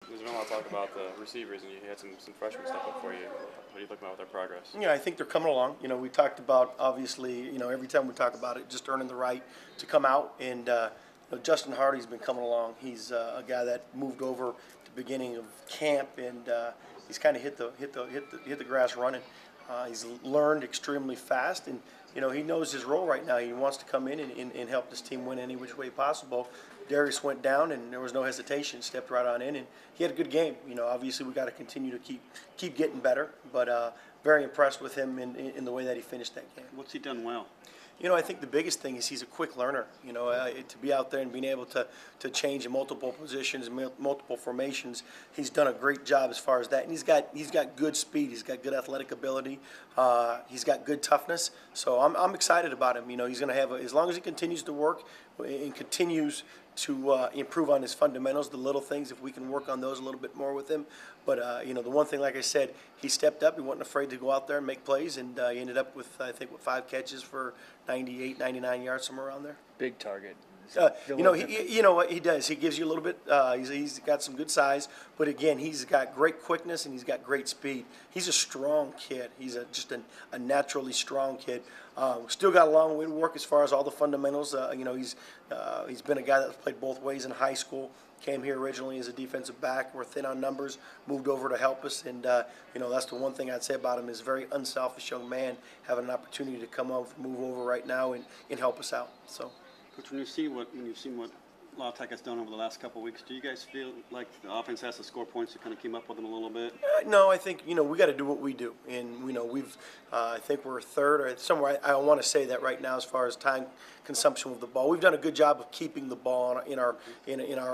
There's been a lot of talk about the receivers, and you had some freshmen step up for you. What are you looking at with their progress? Yeah, I think they're coming along. We talked about, obviously, every time we talk about it, just earning the right to come out. And Justin Hardy's been coming along. He's a guy that moved over at the beginning of camp, and he's kind of hit the grass running. He's learned extremely fast, and he knows his role right now. He wants to come in and help this team win any which way possible. Darius went down, and there was no hesitation. Stepped right on in, and he had a good game. Obviously we got to continue to keep getting better, but very impressed with him in the way that he finished that game. What's he done well? I think the biggest thing is he's a quick learner. To be out there and being able to change in multiple positions, multiple formations, he's done a great job as far as that. And he's got good speed. He's got good athletic ability. He's got good toughness. So I'm excited about him. He's going to have as long as he continues to work and continues to improve on his fundamentals, the little things, if we can work on those a little bit more with him. But, the one thing, like I said, he stepped up. He wasn't afraid to go out there and make plays, and he ended up with, I think, 5 catches for 98, 99 yards, somewhere around there. Big target. What he does. He gives you a little bit. He's got some good size, but again, he's got great quickness and he's got great speed. He's a strong kid. He's just a naturally strong kid. Still got a long way to work as far as all the fundamentals. He's been a guy that's played both ways in high school. Came here originally as a defensive back. We're thin on numbers. Moved over to help us, and that's the one thing I'd say about him is a very unselfish young man, having an opportunity to come up, move over right now, and help us out. So. Coach, when you've seen what La Tech has done over the last couple of weeks, do you guys feel like the offense has to score points to kind of keep up with them a little bit? No, I think we got to do what we do, and we've I think we're third or somewhere. I want to say that right now as far as time consumption with the ball, we've done a good job of keeping the ball in our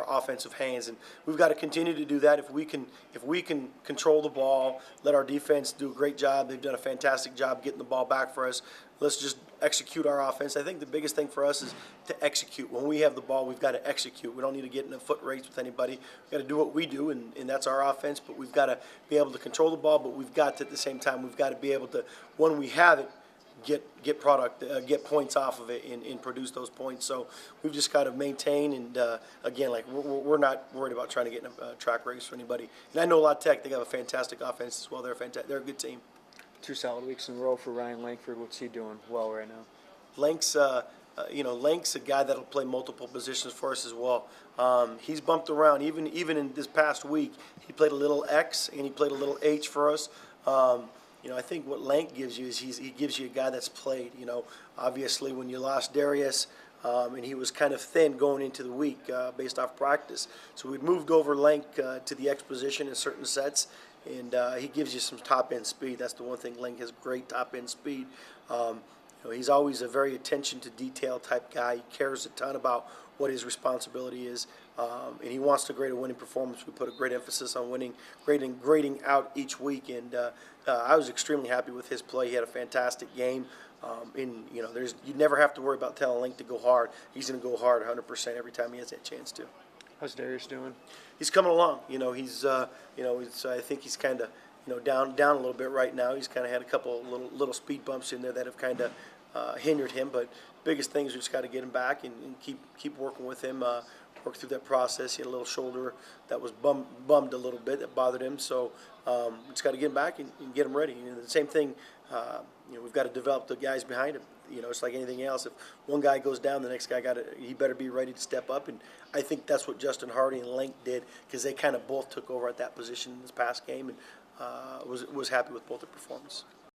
offensive hands, and we've got to continue to do that. If we can control the ball, let our defense do a great job. They've done a fantastic job getting the ball back for us. Let's just execute our offense. I think the biggest thing for us is to execute. When we have the ball, we've got to execute. We don't need to get in a foot race with anybody. We've got to do what we do, and that's our offense. But we've got to be able to control the ball, but we've got to, at the same time, we've got to be able to, when we have it, get points off of it and produce those points. So we've just got to maintain, and again, like we're not worried about trying to get in a track race for anybody. And I know La Tech, they have a fantastic offense as well. They're a good team. 2 solid weeks in a row for Ryan Langford. What's he doing well right now? Lank's a guy that'll play multiple positions for us as well. He's bumped around. Even in this past week, he played a little X and he played a little H for us. I think what Lank gives you is he gives you a guy that's played. Obviously when you lost Darius, and he was kind of thin going into the week based off practice. So we'd moved over Lank to the X position in certain sets, and he gives you some top-end speed. That's the one thing. Lank has great top-end speed. He's always a very attention-to-detail type guy. He cares a ton about what his responsibility is, and he wants to grade a winning performance. We put a great emphasis on winning, grading out each week, and I was extremely happy with his play. He had a fantastic game. You never have to worry about telling Link to go hard. He's going to go hard 100% every time he has that chance to. How's Darius doing? He's coming along. I think he's kind of down a little bit right now. He's kind of had a couple little speed bumps in there that have kind of hindered him. But biggest thing is we just got to get him back and keep working with him. Work through that process. He had a little shoulder that was bummed a little bit that bothered him. So we just got to get him back and get him ready. The same thing. We've got to develop the guys behind him. It's like anything else. If one guy goes down, the next guy he better be ready to step up. And I think that's what Justin Hardy and Link did, because they kind of both took over at that position in this past game, and was happy with both their performance.